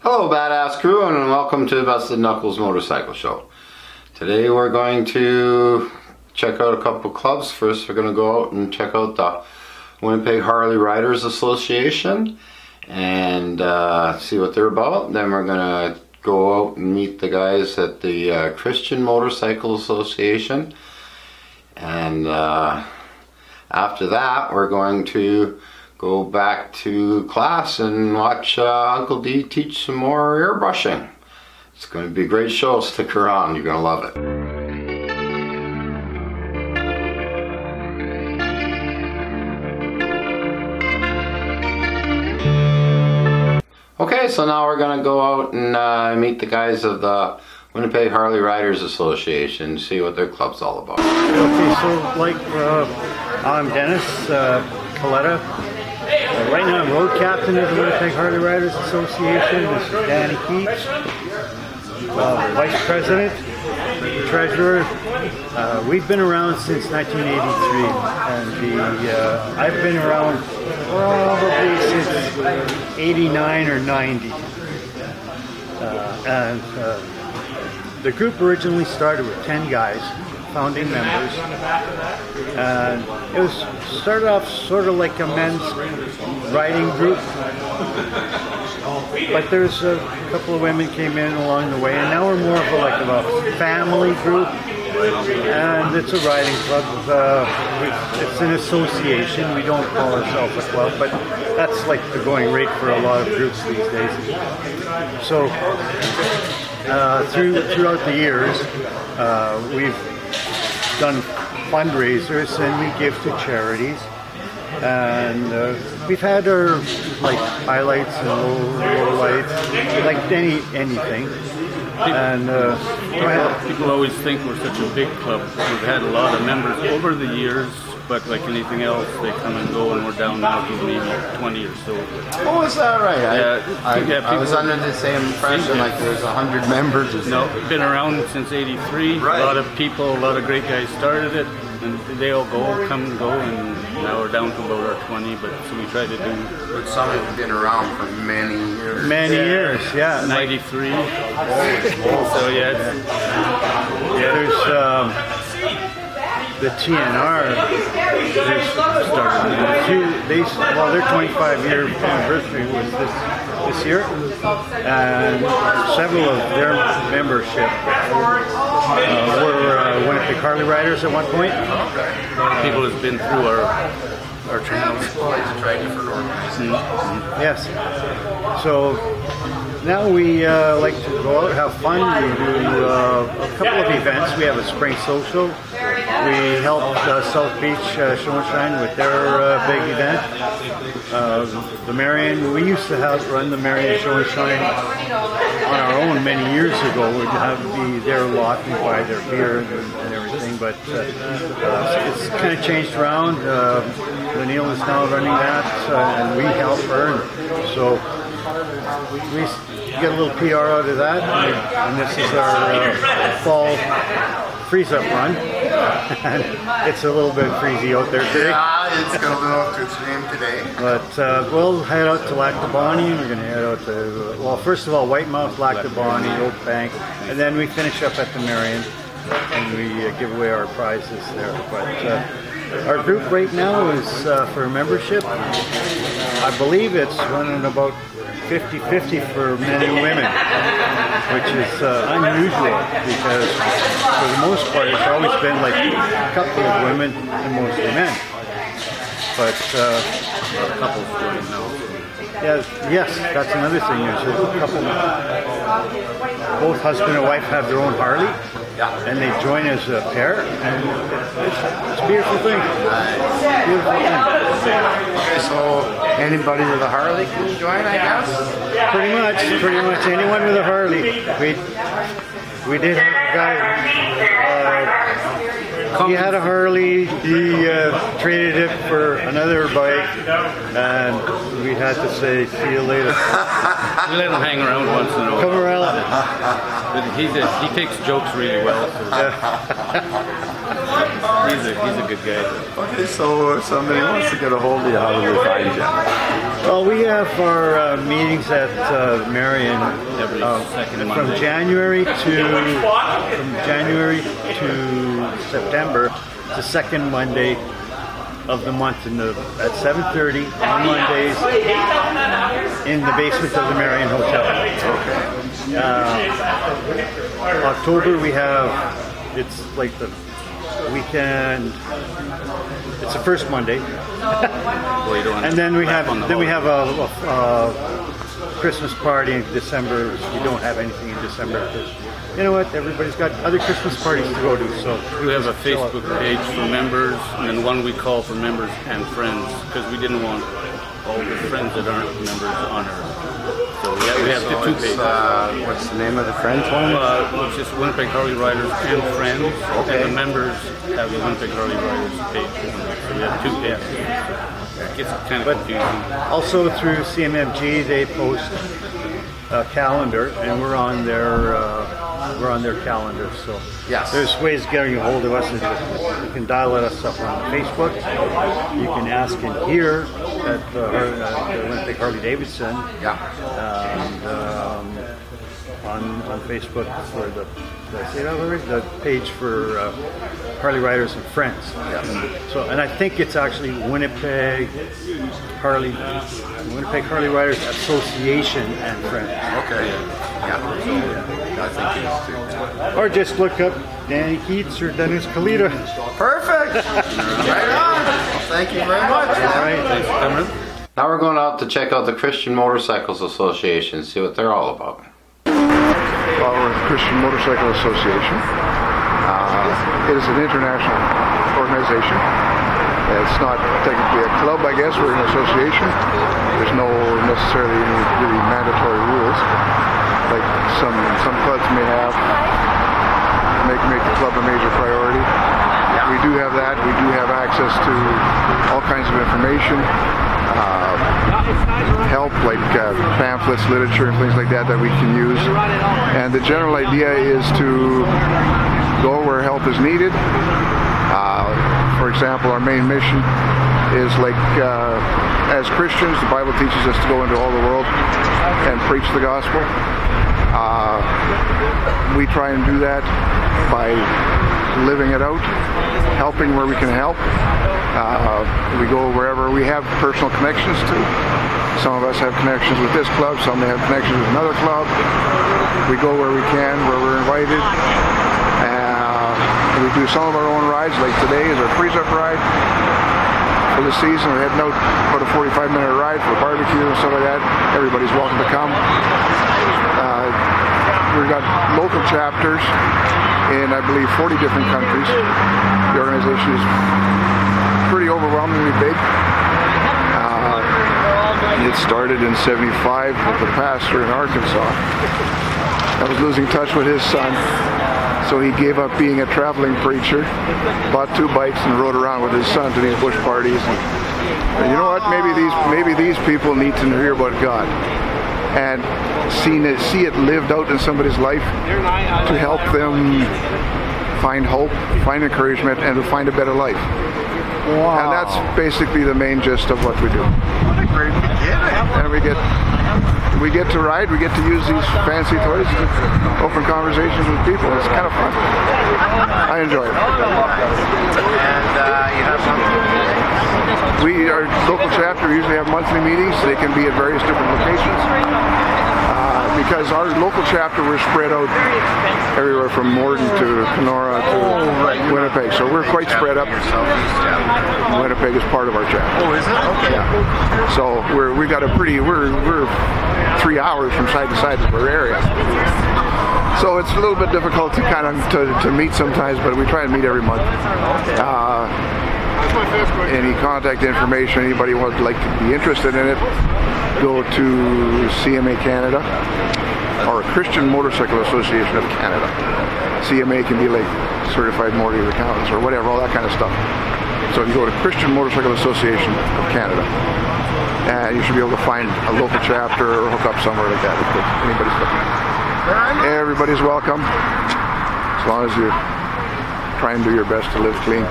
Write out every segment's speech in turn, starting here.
Hello badass crew, and welcome to the Busted Knuckles Motorcycle Show. Today we're going to check out a couple clubs. First we're going to go out and check out the Winnipeg Harley Riders Association and see what they're about. Then we're going to go out and meet the guys at the Christian Motorcycle Association, and after that we're going to go back to class and watch Uncle D teach some more airbrushing. It's going to be a great show. Stick around, you're going to love it. Okay, so now we're going to go out and meet the guys of the Winnipeg Harley Riders Association, see what their club's all about. Okay, so like I'm Dennis Coletta. Right now I'm road captain of the Winnipeg Harley Riders Association. This is Danny Keats, vice president, treasurer. We've been around since 1983, and I've been around probably since 89 or 90. The group originally started with 10 guys, founding members, and it was started off sort of like a men's riding group, but there's a couple of women came in along the way, and now we're more of a family group, and it's a riding club. It's an association. We don't call ourselves a club, but that's like the going rate for a lot of groups these days. So throughout the years, we've done fundraisers and we give to charities, and we've had our highlights and lowlights, like anything. And people always think we're such a big club. We've had a lot of members over the years, but like anything else, they come and go, and we're down now to maybe 20 or so. Oh, is that right? I was under the same impression like there's 100 members or something. No, been around since '83. Right. A lot of people, a lot of great guys started it, and they all come and go, and now we're down to about our 20. But so we try to do. But some have been around for many years. Many years, yeah. 93. So yeah, there's the TNR. Their 25-year anniversary was this year, and several of their membership were Winnipeg Harley Riders at one point. people have been through our channels. Yes. So now we like to go out, have fun. We do a couple of events. We have a spring social. We helped South Beach Show and Shine with their big event. The Marion, we used to run the Marion Show and Shine on our own many years ago. We'd have be their lot and buy their beer and everything, but it's kind of changed around. Neil is now running that, and we help her. So we get a little PR out of that, and this is our fall freeze-up run. And it's a little bit freezy out there today. Yeah, it's going to be off to extreme today. But we'll head out to Lactabani. We're going to head out to, well, first of all, Whitemouth, Lactabani, Oak Bank, and then we finish up at the Marion, and we give away our prizes there. But our group right now is for membership. I believe it's running about 50-50 for men and women, which is unusual because for the most part it's always been like a couple of women and mostly men. But Couples doing now. yes, that's another thing. There's a couple, both husband and wife have their own Harley, and they join as a pair, and it's a beautiful thing. Beautiful thing. Okay, so anybody with a Harley can join, I guess? Pretty much anyone with a Harley. We did have a guy, he had a Harley, he traded it for another bike, and we had to say, see you later. We let him hang around once in a while. Come around. But he takes jokes really well. So he's a good guy. Okay, so if somebody wants to get a hold of you, how do they find you? Well, we have our meetings at Marion from January to September. It's the second Monday of the month at 7:30 on Mondays in the basement of the Marion Hotel. October we have, it's like the weekend. It's the first Monday, and then we have a Christmas party in December. We don't have anything in December because you know what? Everybody's got other Christmas parties to go to. So we have a Facebook page for members, and then one we call for members and friends because we didn't want all the friends that aren't members on our. So we have the two pages. What's the name of the friends one? It's just Winnipeg Harley Riders and Friends. Okay. And the members have the Winnipeg Harley Riders page. So we have two pages. It gets kind of confusing. Also through CMMG, they post a calendar, and we're on their calendar. So yes, there's ways of getting a hold of us. You can dial us up on Facebook. You can ask in here at the Winnipeg Harley Davidson. Yeah. On Facebook for the page for Harley Riders and Friends. Yes. So, and I think it's actually Winnipeg Harley Riders Association and Friends. Okay. Yeah. I think it is too. Or just look up Danny Keats or Dennis Kalita. Perfect. Right on. Thank you very much. All right. Thanks for coming. Now we're going out to check out the Christian Motorcycles Association, see what they're all about. Well, we're the Christian Motorcycle Association. It is an international organization. It's not technically a club, I guess. We're an association. There's no necessarily any really mandatory rules, like some clubs may have. Make the club a major priority. We do have that. We do have access to all kinds of information. Help like pamphlets, literature, and things like that we can use. And the general idea is to go where help is needed. For example, our main mission is like as Christians, the Bible teaches us to go into all the world and preach the gospel. We try and do that by living it out, helping where we can help. We go wherever we have personal connections to. Some of us have connections with this club, some may have connections with another club. We go where we can, where we're invited. We do some of our own rides, like today is our freeze-up ride for the season. We're heading out about a 45-minute ride for barbecue and stuff like that. Everybody's welcome to come. We've got local chapters in, I believe, 40 different countries. The organization is pretty overwhelmingly big. It started in '75 with the pastor in Arkansas. I was losing touch with his son, so he gave up being a traveling preacher, bought 2 bikes and rode around with his son to these bush parties. And you know what? Maybe these people need to hear about God and see it lived out in somebody's life to help them find hope, find encouragement, and to find a better life. Wow. And that's basically the main gist of what we do. What a great beginning. And we get to ride, we get to use these fancy toys to open conversations with people. It's kind of fun. I enjoy it. And you have something? Our local chapter usually have monthly meetings. They can be at various different locations. Because our local chapter, we're spread out everywhere from Norton to Kenora to Winnipeg, so we're quite spread up. Winnipeg is part of our chapter. Oh, is it? Okay. Yeah. So we're 3 hours from side to side of our area. So it's a little bit difficult to meet sometimes, but we try and meet every month. Any contact information, anybody would like to be interested in it, go to CMA Canada or Christian Motorcycle Association of Canada. CMA can be like Certified Motor Accountants or whatever, all that kind of stuff. So you go to Christian Motorcycle Association of Canada, and you should be able to find a local chapter or hook up somewhere like that if anybody's looking. Everybody's welcome, as long as you try and do your best to live clean.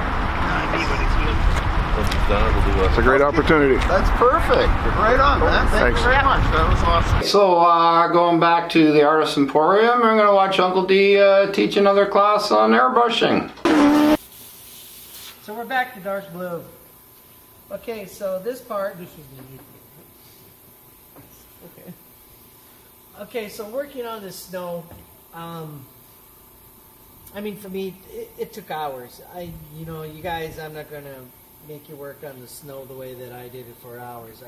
done, we'll do It's a great opportunity. That's perfect. Right on, man. Thanks very much. That was awesome. So, going back to the Artist Emporium, we're going to watch Uncle D teach another class on airbrushing. So we're back to dark blue. Okay, so this part. Okay, so working on the snow. I mean, for me, it took hours. You know, you guys, I'm not going to make you work on the snow the way that I did it for hours.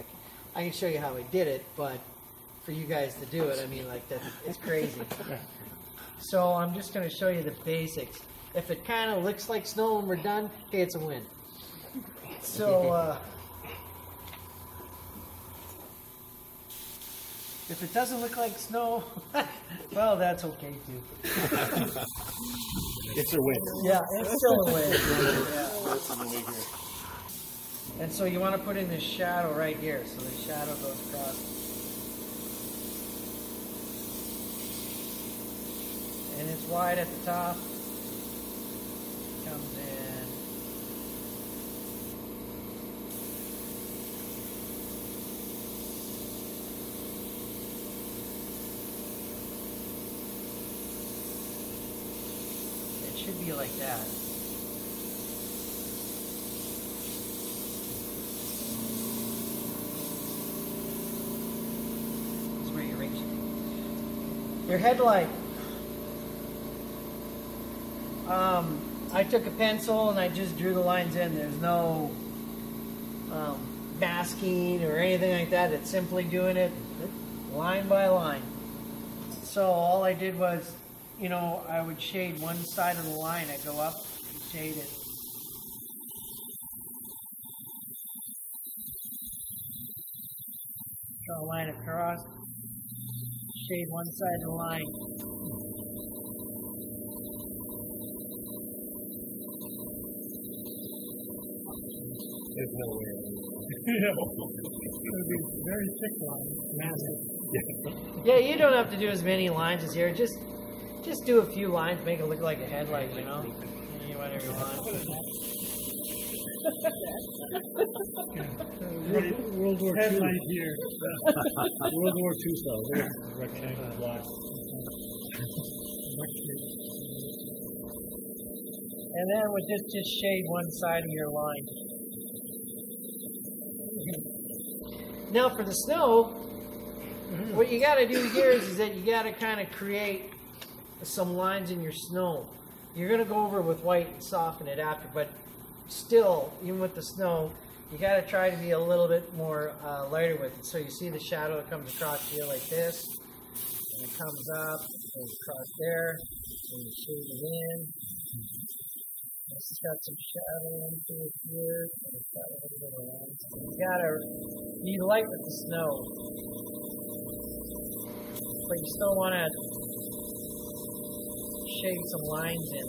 I can show you how I did it, but for you guys to do it, I mean, like, that, it's crazy. So I'm just going to show you the basics. If it kind of looks like snow when we're done, okay, it's a win. So, if it doesn't look like snow, well, that's okay too. It's a win. Yeah, it's still a win. Yeah. And so you want to put in this shadow right here. So the shadow goes across. And it's wide at the top. Comes in. Should be like that. That's where you reach your headlight. I took a pencil and I just drew the lines in. There's no masking or anything like that. It's simply doing it line by line. So all I did was, you know, I would shade one side of the line. I'd go up and shade it. Draw a line across. Shade one side of the line. There's no way. It's going to be very thick line. Massive. Yeah, you don't have to do as many lines as here. Just do a few lines, make it look like a headlight, you know? You whatever you want. World War II. Headlight here. World War II style. There's rectangle block. And then with this, just shade one side of your line. Now for the snow, what you got to do here is that you got to kind of create some lines in your snow. You're going to go over with white and soften it after, but still, even with the snow, you got to try to be a little bit more lighter with it. So you see the shadow that comes across here like this, and it comes up, goes across there, and you shade it in. It's got some shadow into it here. It's got a little bit of lines. You gotta be light with the snow, but you still want to shade some lines in.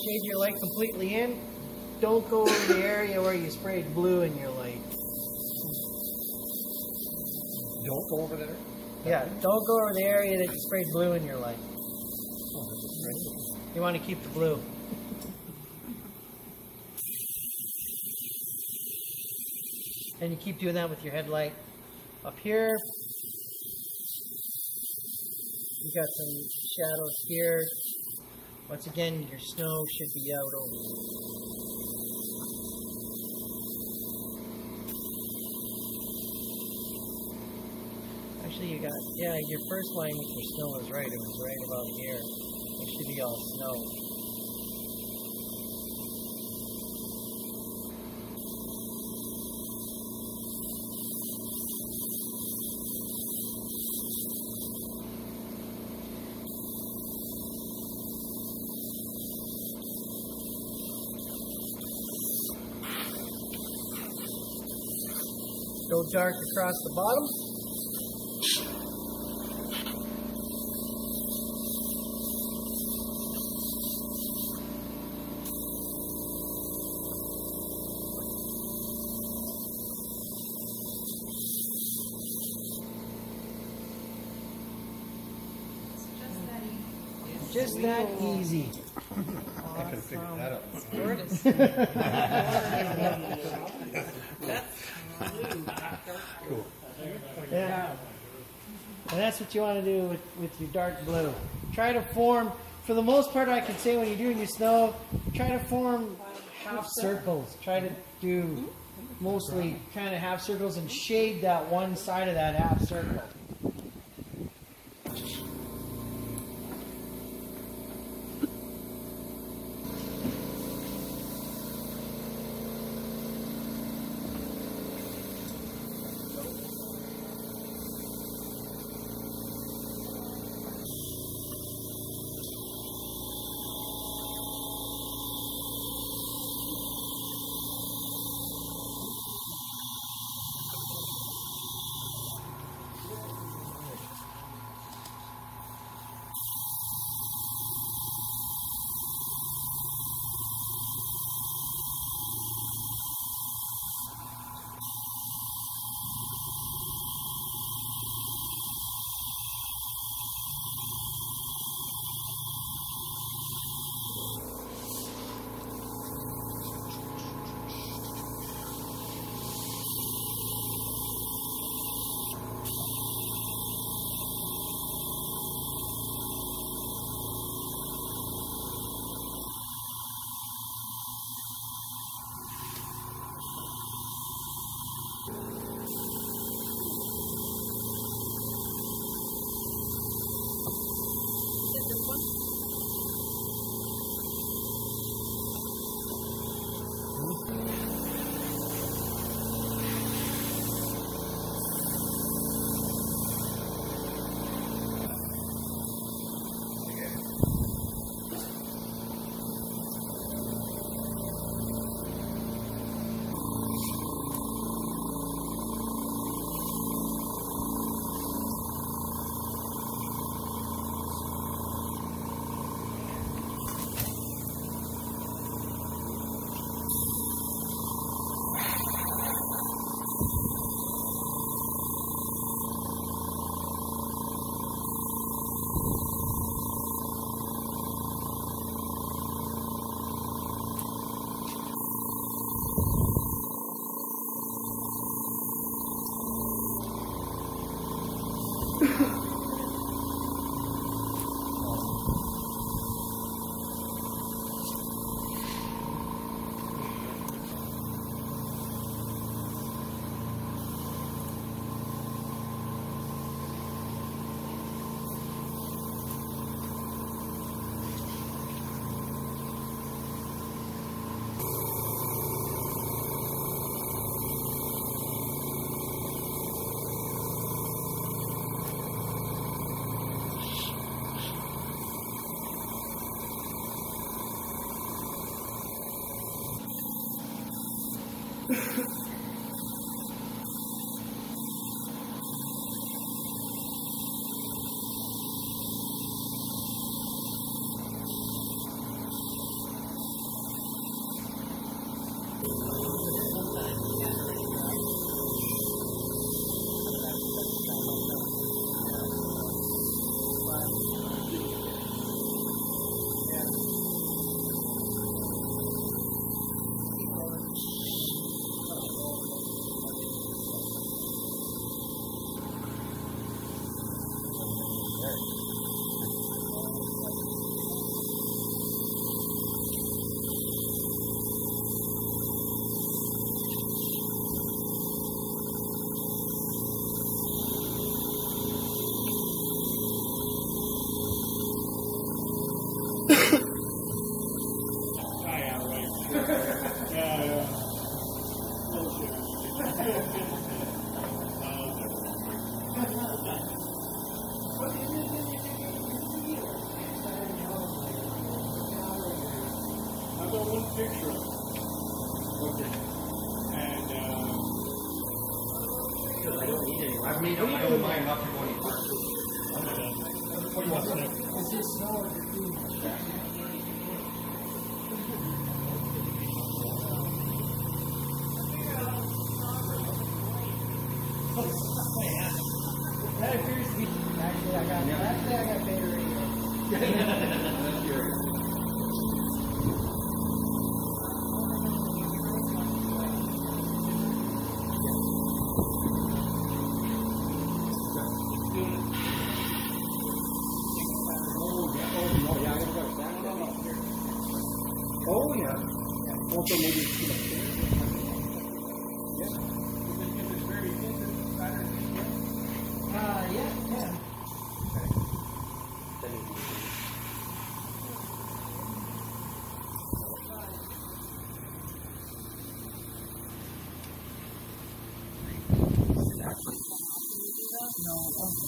Shade your light completely in. Don't go over the area where you sprayed blue in your light. Don't go over there. Yeah, don't go over the area that you sprayed blue in your light. You want to keep the blue. And you keep doing that with your headlight. Up here, you got some shadows here. Once again, your snow should be out over. Actually, you got, yeah, your first line with your snow was right. It was right about here. It should be all snow. Go dark across the bottom. Just that easy. I can figure that out. Cool. Yeah. And that's what you want to do with your dark blue. Try to form, for the most part I can say when you're doing your snow, try to form half circles. Try to do mostly kind of half circles and shade that one side of that half circle. That appears to be. Actually, I got better radio. Oh yeah. Also maybe yeah.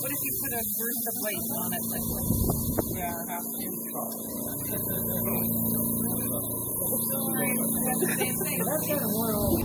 What if you put a burst of weight on it? Like, yeah, half That's the same thing. That's kind of more old.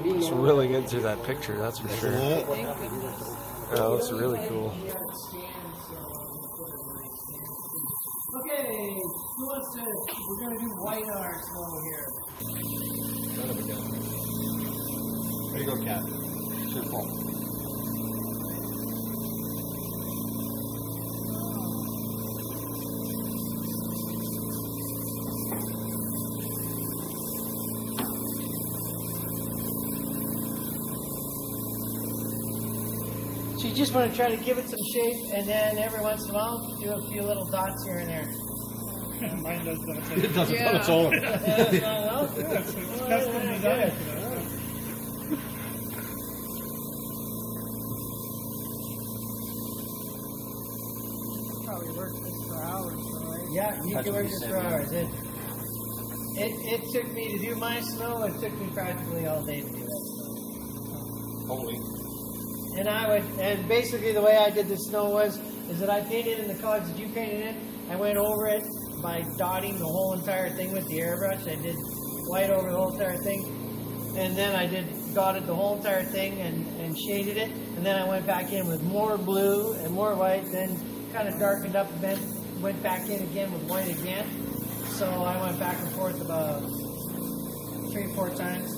It's really good through that picture, that's for sure. Oh, looks really cool. Okay, who wants to? We're going to do white art slow here. None of it down. There you go, Cat. It's your fault. So you just want to try to give it some shape, and then every once in a while do a few little dots here and there. Mine does that. It does it on its own. Custom design. Probably work this for hours, right? Yeah, you can work this for hours. It took me to do my snow. It took me practically all day to do that snow. Holy. And basically the way I did the snow is that I painted in the colors that you painted in. I went over it by dotting the whole entire thing with the airbrush. I did white over the whole entire thing, and then I dotted the whole entire thing and shaded it, and then I went back in with more blue and more white, then kind of darkened up, and then went back in again with white again. So I went back and forth about 3 or 4 times.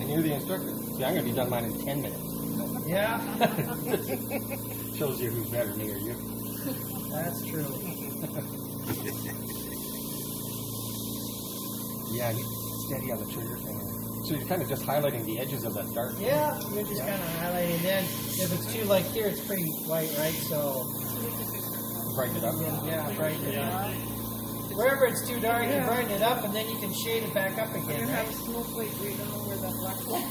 And you're the instructor. See, I'm going to be done mine in 10 minutes. Yeah. Shows you who's better, me or you. That's true. Yeah, steady on the trigger thing. So you're kind of just highlighting the edges of that dark. Yeah, you're just kind of highlighting. Then if it's too, like here, it's pretty white, right? So Brighten it up. yeah, brighten it up. Wherever it's too dark, you brighten it up, and then you can shade it back up again. You Right? have a snowflake right on where that black one.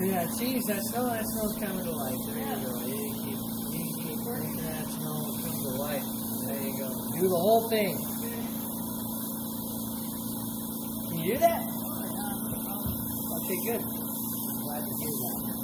Yeah, see, that snow's coming to life. There you go. You keep bringing that snow come to life. There you go. Do the whole thing. Can you do that? Okay, good. I'm glad to hear that.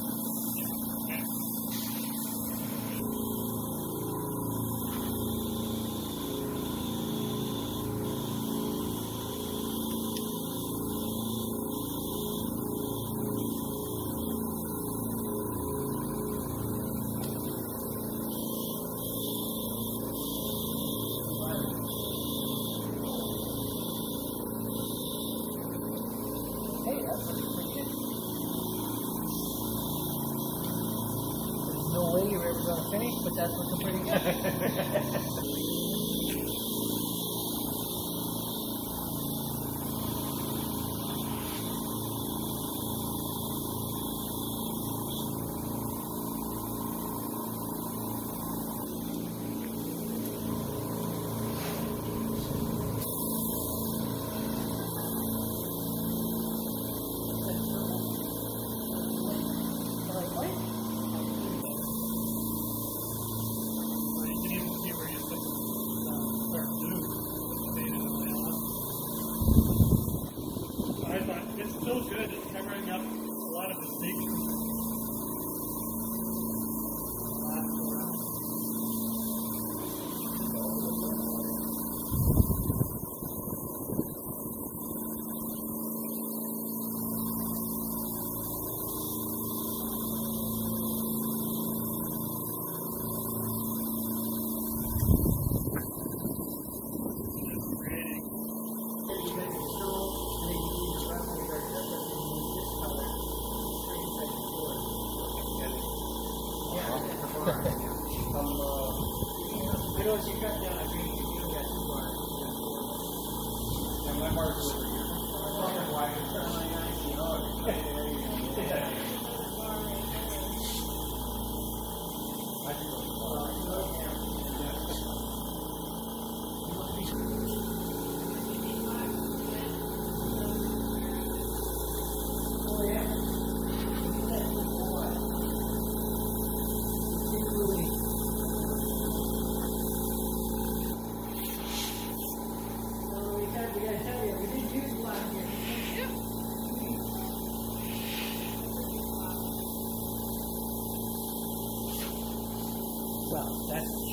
Hey, that's pretty good. but that's looking pretty good. So good at covering up a lot of mistakes. Well, that's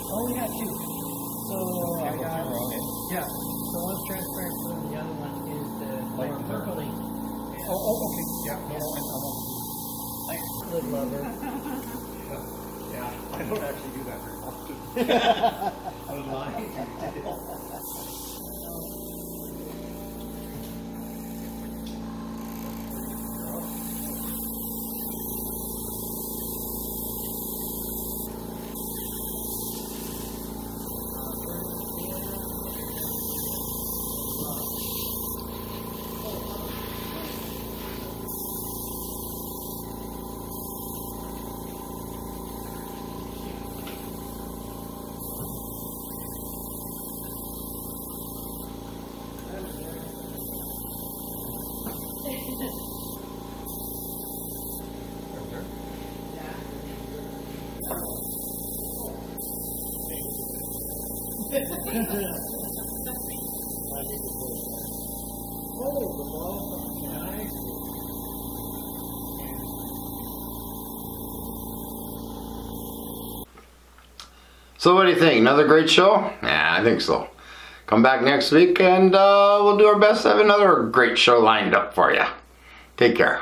oh, yeah, two. So I got, yeah. So one's transparent, and the other one is the more purpley. Oh, okay. Yeah. Lid lover. Yeah. I don't actually do that very often. I was lying. So what do you think? Another great show? Yeah, I think so. Come back next week and we'll do our best to have another great show lined up for you. Take care.